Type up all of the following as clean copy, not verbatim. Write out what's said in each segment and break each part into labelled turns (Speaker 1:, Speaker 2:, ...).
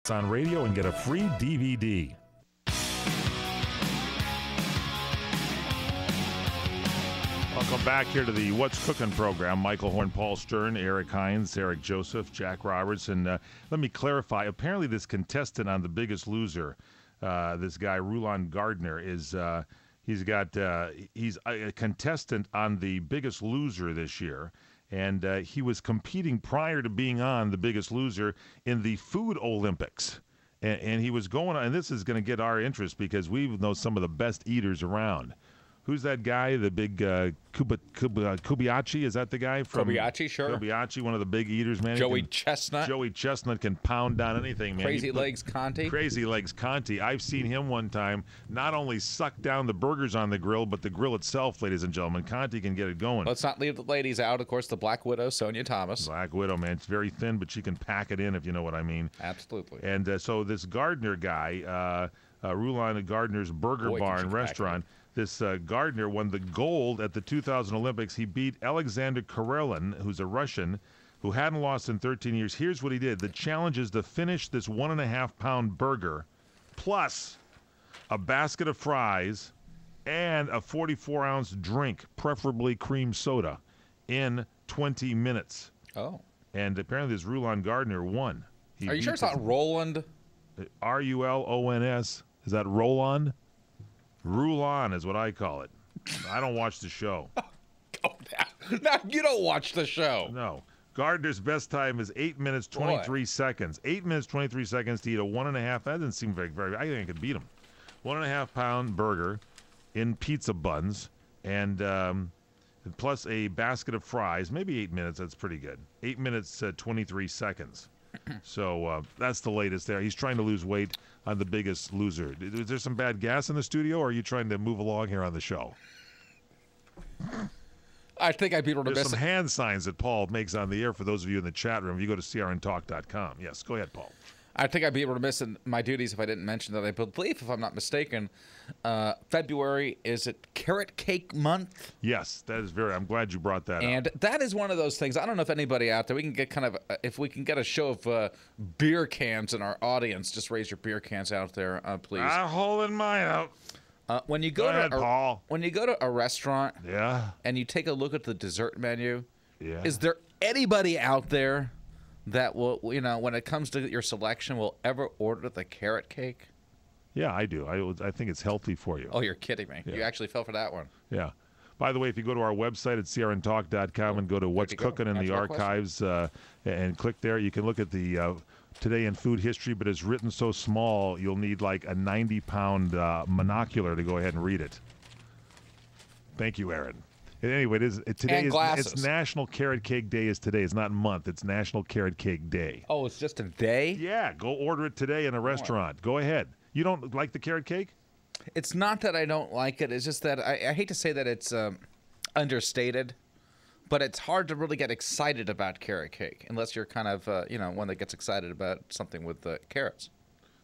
Speaker 1: Sports on Radio and get a free DVD. Welcome back here to the What's Cooking program. Michael Horn, Paul Stern, Eric Hines, Eric Joseph, Jack Roberts. And let me clarify. Apparently this contestant on The Biggest Loser, this guy, Rulon Gardner, is he's a contestant on The Biggest Loser this year. And he was competing prior to being on The Biggest Loser in the Food Olympics. And he was going on, and this is going to get our interest because we know some of the best eaters around. Who's that guy? The big Kobayashi? Is that the guy from
Speaker 2: Kobayashi? Sure.
Speaker 1: Kobayashi, one of the big eaters, man.
Speaker 2: Joey Chestnut.
Speaker 1: Joey Chestnut can pound down anything, man.
Speaker 2: Crazy Legs Conti.
Speaker 1: Crazy Legs Conti. I've seen him one time not only suck down the burgers on the grill, but the grill itself, ladies and gentlemen. Conti can get it going.
Speaker 2: Let's not leave the ladies out. Of course, the Black Widow, Sonia Thomas.
Speaker 1: Black Widow, man. It's very thin, but she can pack it in, if you know what I mean.
Speaker 2: Absolutely.
Speaker 1: And so this Gardner guy, Rulon Gardner's Burger Barn restaurant. This Gardner won the gold at the 2000 Olympics. He beat Alexander Karelin, who's a Russian, who hadn't lost in 13 years. Here's what he did. The challenge is to finish this 1.5-pound burger plus a basket of fries and a 44-ounce drink, preferably cream soda, in 20 minutes.
Speaker 2: Oh.
Speaker 1: And apparently this Rulon Gardner won.
Speaker 2: Are you sure it's not Roland?
Speaker 1: Rulons. Is that Roland? Rulon is what I call it. I don't watch the show.
Speaker 2: No, you don't watch the show.
Speaker 1: No. Gardner's best time is 8 minutes, 23 seconds. 8 minutes, 23 seconds to eat a 1.5. That doesn't seem very, I think I could beat him. 1.5-pound burger in pizza buns and plus a basket of fries. Maybe 8 minutes. That's pretty good. 8 minutes, 23 seconds. So that's the latest there. He's trying to lose weight on The Biggest Loser. Is there some bad gas in the studio, or are you trying to move along here on the show?
Speaker 2: I think I'd be able to
Speaker 1: There's
Speaker 2: miss
Speaker 1: some hand signs that Paul makes on the air for those of you in the chat room. If you go to crntalk.com. Yes, go ahead, Paul.
Speaker 2: I think I'd be able to miss my duties if I didn't mention that I believe, if I'm not mistaken, February, is it Carrot Cake Month?
Speaker 1: Yes, that is I'm glad you brought that up.
Speaker 2: And that is one of those things. I don't know if anybody out there, we can get if we can get a show of beer cans in our audience, just raise your beer cans out there, please.
Speaker 1: I'm holding mine out.
Speaker 2: When you go to a restaurant and you take a look at the dessert menu, is there anybody out there that will, when it comes to your selection, will ever order the carrot cake?
Speaker 1: Yeah, I do. I think it's healthy for you.
Speaker 2: Oh, you're kidding me.
Speaker 1: Yeah.
Speaker 2: You actually fell for that one.
Speaker 1: Yeah. By the way, if you go to our website at crntalk.com and go to What's Cooking in the archives and click there, you can look at the Today in Food History, but it's written so small, you'll need like a 90-pound monocular to go ahead and read it. Thank you, Aaron. Anyway, it's National Carrot Cake Day is today. It's not month. It's National Carrot Cake Day.
Speaker 2: Oh, it's just a day?
Speaker 1: Yeah, go order it today in a restaurant. Go ahead. You don't like the carrot cake?
Speaker 2: It's not that I don't like it. It's just that I hate to say that it's understated, but it's hard to really get excited about carrot cake unless you're kind of, one that gets excited about something with carrots.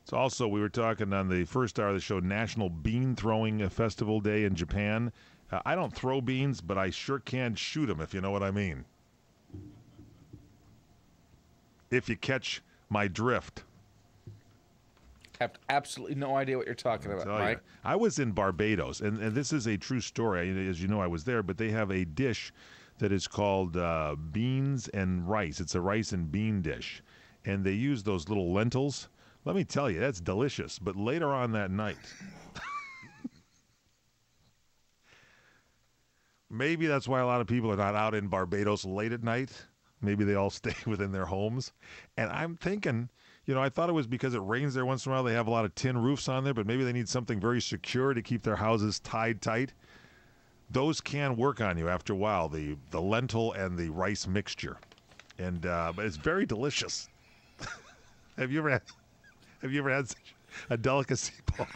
Speaker 1: It's also, we were talking on the first hour of the show, National Bean Throwing Festival Day in Japan. I don't throw beans, but I sure can shoot them, if you know what I mean. If you catch my drift.
Speaker 2: I have absolutely no idea what you're talking about, Mike.
Speaker 1: I was in Barbados, and this is a true story. As you know, I was there, but they have a dish that is called beans and rice. It's a rice and bean dish, and they use those little lentils. Let me tell you, that's delicious. But later on that night... Maybe that's why a lot of people are not out in Barbados late at night. Maybe they all stay within their homes. And I'm thinking, I thought it was because it rains there once in a while. They have a lot of tin roofs on there, but maybe they need something very secure to keep their houses tied tight. Those can work on you after a while, the lentil and the rice mixture. And but it's very delicious. Have you ever had such a delicacy, Paul?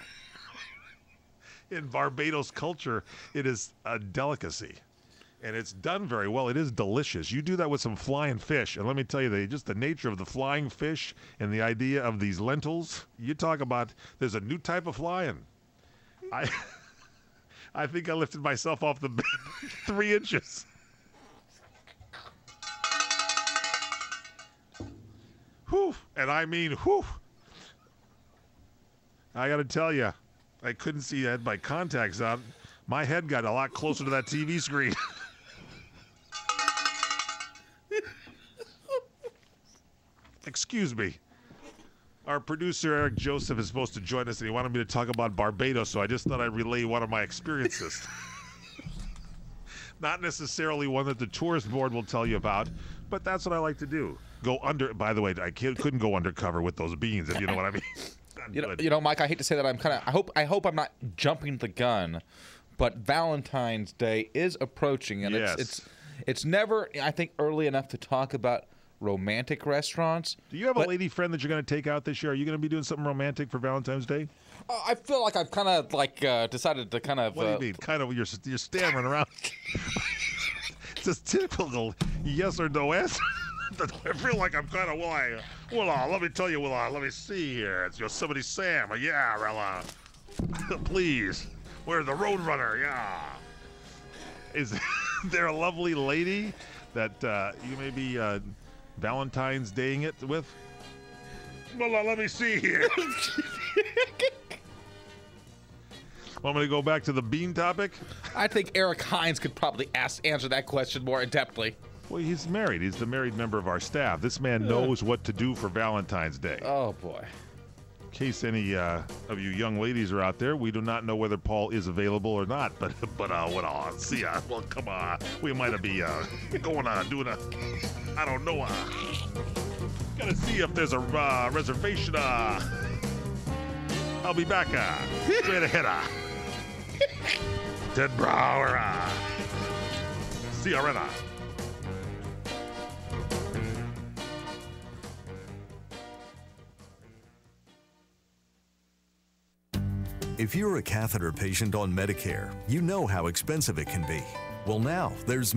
Speaker 1: In Barbados culture, it is a delicacy, and it's done very well. It is delicious. You do that with some flying fish, and let me tell you, just the nature of the flying fish and the idea of these lentils, you talk about there's a new type of flying. I think I lifted myself off the bed 3 inches. Whew, and I mean whew. I got to tell you, I couldn't see. I had my contacts on. My head got a lot closer to that TV screen. Excuse me. Our producer, Eric Joseph, is supposed to join us, and he wanted me to talk about Barbados, so I just thought I'd relay one of my experiences. Not necessarily one that the tourist board will tell you about, but that's what I like to do. Go under. By the way, I couldn't go undercover with those beans, if you know what I mean.
Speaker 2: You know, Mike, I hate to say that. I hope I'm not jumping the gun, but Valentine's Day is approaching, and
Speaker 1: yes.
Speaker 2: it's never, I think, early enough to talk about romantic restaurants.
Speaker 1: Do you have a lady friend that you're going to take out this year? Are you going to be doing something romantic for Valentine's Day?
Speaker 2: I feel like I've kind of decided to kind of.
Speaker 1: What do you mean? Kind of, you're stammering around. It's a typical yes or no answer. I feel like I'm kind of, let me tell you, let me see here. It's Yosemite Sam. Yeah, Rella. Please. Where's the Roadrunner? Yeah. Is there a lovely lady that you may be Valentine's Daying it with? Well, let me see here. Want me to go back to the bean topic?
Speaker 2: I think Eric Hines could probably answer that question more in-depthly.
Speaker 1: Well, he's married. He's the married member of our staff. This man knows what to do for Valentine's Day.
Speaker 2: Oh, boy.
Speaker 1: In case any of you young ladies are out there, we do not know whether Paul is available or not. But see ya. Well, come on. We might be going on, doing I don't know. Gotta see if there's a reservation. I'll be back. Straight ahead. Ted Brower. See ya, Rena.
Speaker 3: If you're a catheter patient on Medicare, you know how expensive it can be. Well, now there's